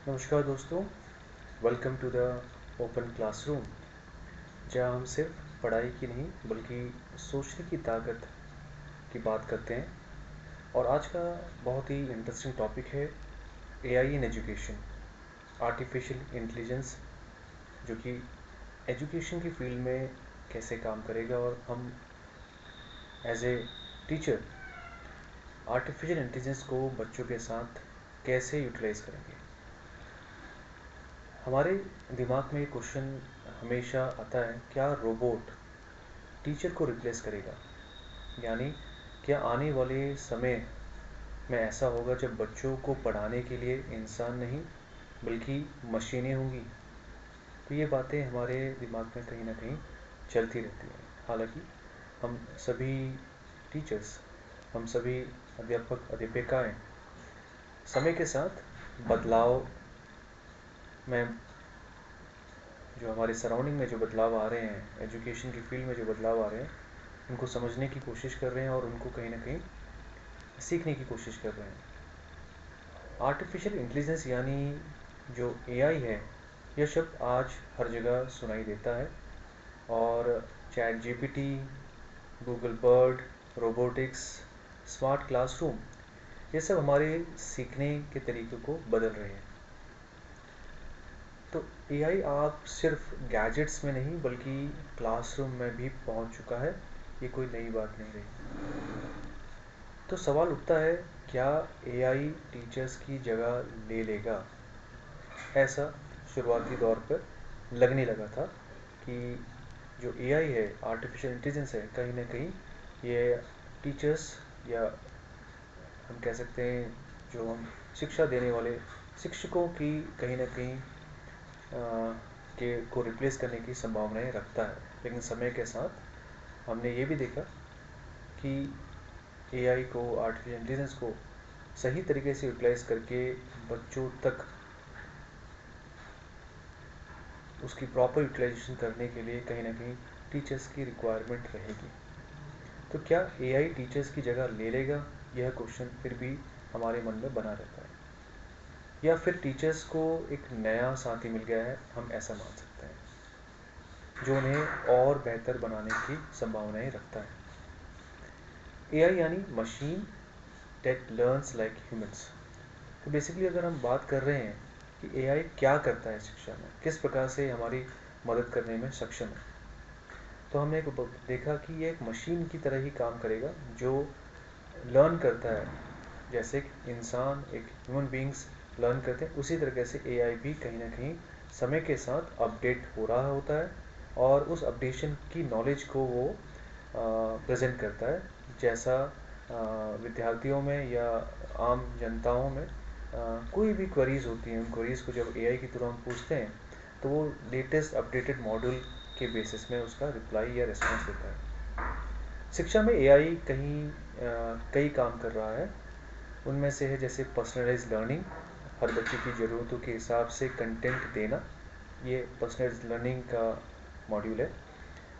नमस्कार दोस्तों, welcome to the open classroom, जहाँ हम सिर्फ पढ़ाई की नहीं बल्कि सोचने की ताकत की बात करते हैं। और आज का बहुत ही इंटरेस्टिंग टॉपिक है AI in education, artificial intelligence, जो कि एजुकेशन की फील्ड में कैसे काम करेगा और हम as a teacher artificial intelligence को बच्चों के साथ कैसे यूटिलाइज करेंगे। हमारे दिमाग में क्वेश्चन हमेशा आता है, क्या रोबोट टीचर को रिप्लेस करेगा? यानी क्या आने वाले समय में ऐसा होगा जब बच्चों को पढ़ाने के लिए इंसान नहीं बल्कि मशीनें होंगी? तो ये बातें हमारे दिमाग में कहीं ना कहीं चलती रहती हैं। हालांकि हम सभी टीचर्स, हम सभी अध्यापक अध्यापिकाएं समय के साथ बदलाव में, जो हमारे सराउंडिंग में जो बदलाव आ रहे हैं, एजुकेशन की फील्ड में जो बदलाव आ रहे हैं, उनको समझने की कोशिश कर रहे हैं और उनको कहीं ना कहीं सीखने की कोशिश कर रहे हैं। आर्टिफिशियल इंटेलिजेंस यानी जो एआई है, यह शब्द आज हर जगह सुनाई देता है। और chat GPT, Google bird, robotics, smart classroom, ये सब हमारे सीखने के तरीके को बदल रहे हैं। तो एआई आप सिर्फ गैजेट्स में नहीं बल्कि क्लासरूम में भी पहुंच चुका है, ये कोई नई बात नहीं रही। तो सवाल उठता है, क्या एआई टीचर्स की जगह ले लेगा? ऐसा शुरुआती दौर पर लगने लगा था कि जो एआई है, आर्टिफिशियल इंटेलिजेंस है, कहीं ना कहीं ये टीचर्स, या हम कह सकते हैं जो हम शिक्षा देने वाले शिक्षकों की, कहीं ना कहीं के को रिप्लेस करने की संभावनाएं रखता है। लेकिन समय के साथ हमने ये भी देखा कि एआई को, आर्टिफिशियल इंटेलिजेंस को सही तरीके से यूटिलाइज करके बच्चों तक उसकी प्रॉपर यूटिलाइजेशन करने के लिए कहीं ना कहीं टीचर्स की रिक्वायरमेंट रहेगी। तो क्या एआई टीचर्स की जगह ले लेगा? यह क्वेश्चन फिर भी हमारे मन में बना रहता है। या फिर टीचर्स को एक नया साथी मिल गया है, हम ऐसा मान सकते हैं, जो उन्हें और बेहतर बनाने की संभावनाएं रखता है। एआई यानी machine that learns like humans. तो बेसिकली अगर हम बात कर रहे हैं कि एआई क्या करता है शिक्षा में, किस प्रकार से हमारी मदद करने में सक्षम है, तो हमने देखा कि ये एक मशीन की तरह ही काम करेगा जो लर्न करता है। जैसे एक इंसान, एक ह्यूमन बींग्स लर्न करते हैं, उसी तरीके से एआई भी कहीं ना कहीं समय के साथ अपडेट हो रहा होता है और उस अपडेशन की नॉलेज को वो प्रेजेंट करता है। जैसा विद्यार्थियों में या आम जनताओं में कोई भी क्वेरीज होती हैं, उन क्वेरीज को जब एआई के थ्रू हम पूछते हैं तो वो लेटेस्ट अपडेटेड मॉडल के बेसिस में उसका रिप्लाई या रिस्पॉन्स देता है। शिक्षा में एआई कई काम कर रहा है। उनमें से है जैसे पर्सनलाइज लर्निंग, हर बच्चे की ज़रूरतों के हिसाब से कंटेंट देना, ये पर्सनलाइज लर्निंग का मॉड्यूल है।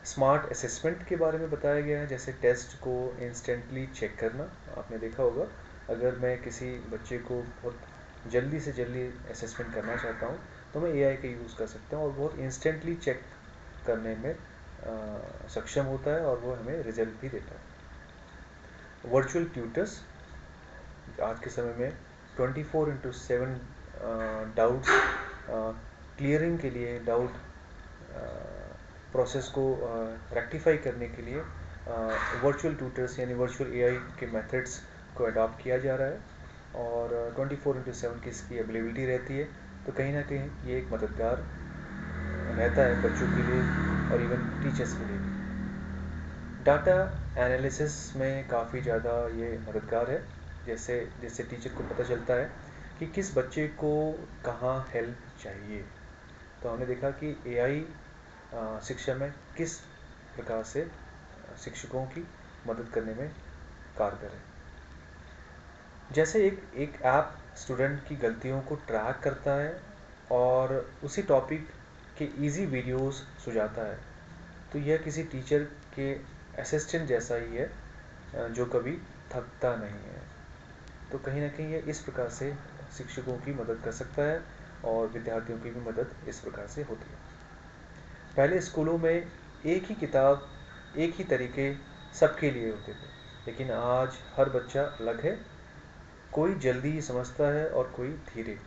स्मार्ट असेसमेंट के बारे में बताया गया है, जैसे टेस्ट को इंस्टेंटली चेक करना। आपने देखा होगा, अगर मैं किसी बच्चे को बहुत जल्दी से जल्दी असेसमेंट करना चाहता हूँ तो मैं एआई का यूज़ कर सकता हूँ और बहुत इंस्टेंटली चेक करने में सक्षम होता है और वो हमें रिजल्ट भी देता है। वर्चुअल ट्यूटर्स, आज के समय में 24/7 डाउट्स क्लियरिंग के लिए, डाउट प्रोसेस को रेक्टिफाई करने के लिए वर्चुअल ट्यूटर्स यानी वर्चुअल एआई के मेथड्स को अडॉप्ट किया जा रहा है और 24/7 की इसकी अवेलेबिलिटी रहती है। तो कहीं ना कहीं ये एक मददगार रहता है बच्चों के लिए और इवन टीचर्स के लिए भी। डाटा एनालिसिस में काफ़ी ज़्यादा ये मददगार है। जैसे जैसे टीचर को पता चलता है कि किस बच्चे को कहाँ हेल्प चाहिए। तो हमने देखा कि एआई शिक्षा में किस प्रकार से शिक्षकों की मदद करने में कारगर है। जैसे एक एक ऐप स्टूडेंट की गलतियों को ट्रैक करता है और उसी टॉपिक के इजी वीडियोस सुझाता है, तो यह किसी टीचर के असिस्टेंट जैसा ही है जो कभी थकता नहीं है। तो कहीं ना कहीं ये इस प्रकार से शिक्षकों की मदद कर सकता है और विद्यार्थियों की भी मदद इस प्रकार से होती है। पहले स्कूलों में एक ही किताब, एक ही तरीके सबके लिए होते थे, लेकिन आज हर बच्चा अलग है, कोई जल्दी समझता है और कोई धीरे।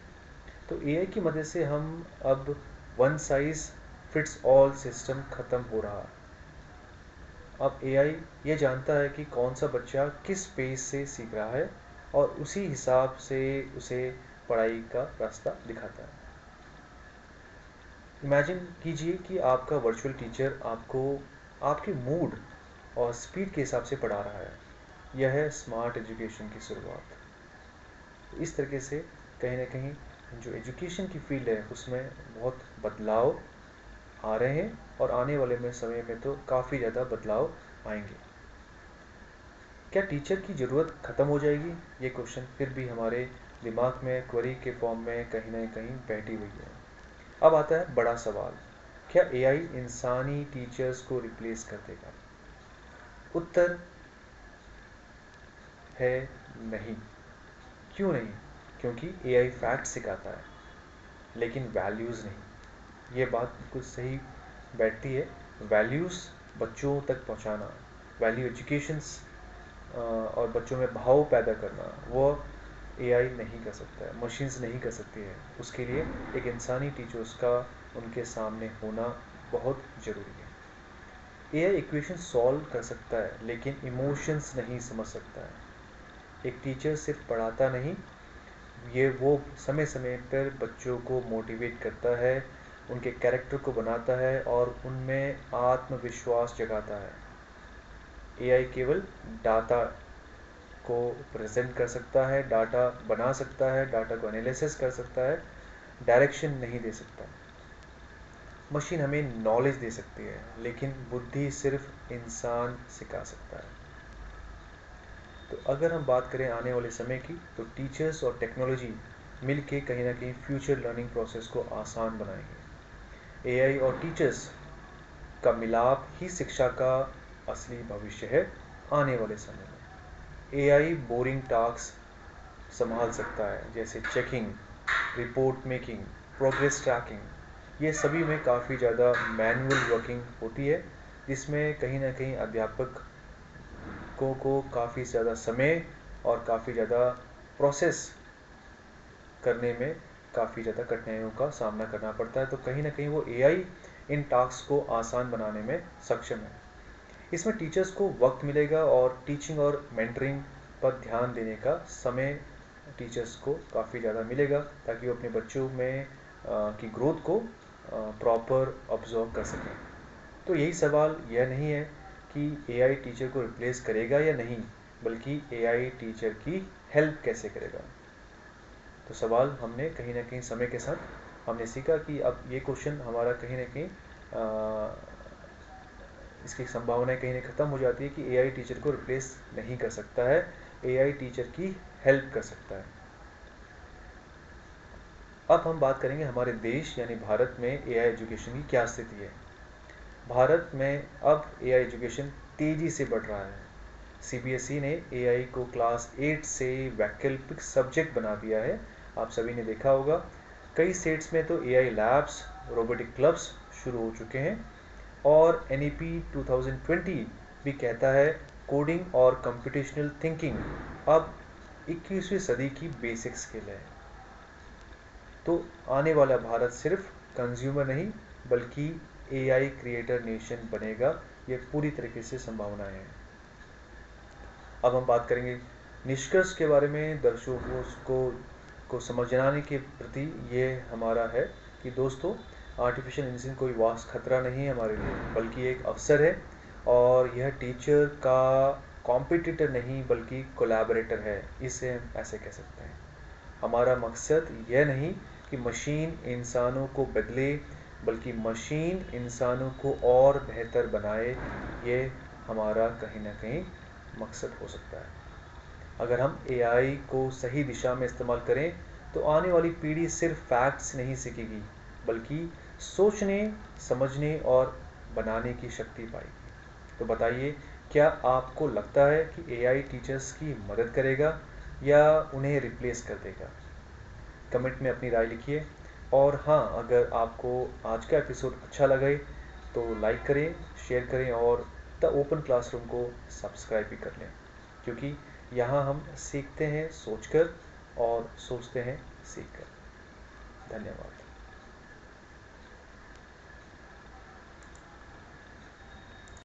तो एआई की मदद से हम अब one size fits all system खत्म हो रहा है। अब एआई ये जानता है कि कौन सा बच्चा किस पेज से सीख रहा है और उसी हिसाब से उसे पढ़ाई का रास्ता दिखाता है। इमेजिन कीजिए कि आपका वर्चुअल टीचर आपको आपके मूड और स्पीड के हिसाब से पढ़ा रहा है। यह है स्मार्ट एजुकेशन की शुरुआत। इस तरीके से कहीं ना कहीं जो एजुकेशन की फील्ड है उसमें बहुत बदलाव आ रहे हैं और आने वाले में समय में तो काफ़ी ज़्यादा बदलाव आएंगे। क्या टीचर की ज़रूरत ख़त्म हो जाएगी? ये क्वेश्चन फिर भी हमारे दिमाग में क्वेरी के फॉर्म में कहीं ना कहीं बैठी हुई है। अब आता है बड़ा सवाल, क्या एआई इंसानी टीचर्स को रिप्लेस कर देगा? उत्तर है नहीं। क्यों नहीं? क्योंकि एआई फैक्ट सिखाता है लेकिन वैल्यूज़ नहीं। ये बात बिल्कुल सही बैठती है। वैल्यूज़ बच्चों तक पहुंचाना, वैल्यू एजुकेशंस और बच्चों में भाव पैदा करना, वो एआई नहीं कर सकता है, मशीन्स नहीं कर सकती है। उसके लिए एक इंसानी टीचर्स का उनके सामने होना बहुत ज़रूरी है। एआई इक्वेशन सॉल्व कर सकता है लेकिन इमोशंस नहीं समझ सकता है। एक टीचर सिर्फ पढ़ाता नहीं, ये वो समय समय पर बच्चों को मोटिवेट करता है, उनके कैरेक्टर को बनाता है और उनमें आत्मविश्वास जगाता है। एआई केवल डाटा को प्रेजेंट कर सकता है, डाटा बना सकता है, डाटा को एनालिसिस कर सकता है, डायरेक्शन नहीं दे सकता। मशीन हमें नॉलेज दे सकती है लेकिन बुद्धि सिर्फ इंसान सिखा सकता है। तो अगर हम बात करें आने वाले समय की, तो टीचर्स और टेक्नोलॉजी मिलके कहीं ना कहीं फ्यूचर लर्निंग प्रोसेस को आसान बनाएंगे। एआई और टीचर्स का मिलाप ही शिक्षा का असली भविष्य है आने वाले समय में। एआई बोरिंग टास्क संभाल सकता है जैसे checking, report making, progress tracking. ये सभी में काफ़ी ज़्यादा मैनुअल वर्किंग होती है जिसमें कहीं ना कहीं अध्यापक को काफ़ी ज़्यादा समय और काफ़ी ज़्यादा प्रोसेस करने में काफ़ी ज़्यादा कठिनाइयों का सामना करना पड़ता है। तो कहीं ना कहीं वो एआई इन टास्क को आसान बनाने में सक्षम है। इसमें टीचर्स को वक्त मिलेगा और टीचिंग और मेंटरिंग पर ध्यान देने का समय टीचर्स को काफ़ी ज़्यादा मिलेगा ताकि वो अपने बच्चों में की ग्रोथ को प्रॉपर ऑब्जर्व कर सकें। तो यही सवाल यह नहीं है कि एआई टीचर को रिप्लेस करेगा या नहीं, बल्कि एआई टीचर की हेल्प कैसे करेगा। तो सवाल हमने कहीं ना कहीं समय के साथ हमने सीखा कि अब ये क्वेश्चन हमारा कहीं ना कहीं इसकी संभावनाएं कहीं ना ख़त्म हो जाती है कि एआई टीचर को रिप्लेस नहीं कर सकता है, एआई टीचर की हेल्प कर सकता है। अब हम बात करेंगे हमारे देश यानी भारत में एआई एजुकेशन की क्या स्थिति है। भारत में अब एआई एजुकेशन तेज़ी से बढ़ रहा है। सीबीएसई ने एआई को क्लास 8 से वैकल्पिक सब्जेक्ट बना दिया है। आप सभी ने देखा होगा, कई स्टेट्स में तो एआई लैब्स, रोबोटिक क्लब्स शुरू हो चुके हैं और एनईपी 2020 भी कहता है कोडिंग और कंप्यूटेशनल थिंकिंग अब 21वीं सदी की बेसिक स्किल है। तो आने वाला भारत सिर्फ कंज्यूमर नहीं बल्कि एआई क्रिएटर नेशन बनेगा, ये पूरी तरीके से संभावनाएं हैं। अब हम बात करेंगे निष्कर्ष के बारे में। दर्शकों को समझाने के प्रति ये हमारा है कि दोस्तों, आर्टिफिशियल इंटेलिजेंस कोई वास्ट खतरा नहीं है हमारे लिए, बल्कि एक अवसर है और यह टीचर का कॉम्पिटिटर नहीं बल्कि कोलैबोरेटर है, इसे हम ऐसे कह सकते हैं। हमारा मकसद यह नहीं कि मशीन इंसानों को बदले बल्कि मशीन इंसानों को और बेहतर बनाए, ये हमारा कहीं ना कहीं मकसद हो सकता है। अगर हम एआई को सही दिशा में इस्तेमाल करें तो आने वाली पीढ़ी सिर्फ फैक्ट्स नहीं सीखेगी बल्कि सोचने, समझने और बनाने की शक्ति पाएगी। तो बताइए, क्या आपको लगता है कि एआई टीचर्स की मदद करेगा या उन्हें रिप्लेस कर देगा? कमेंट में अपनी राय लिखिए। और हाँ, अगर आपको आज का एपिसोड अच्छा लगे तो लाइक करें, शेयर करें और द ओपन क्लासरूम को सब्सक्राइब भी कर लें, क्योंकि यहाँ हम सीखते हैं सोचकर और सोचते हैं सीखकर। धन्यवाद।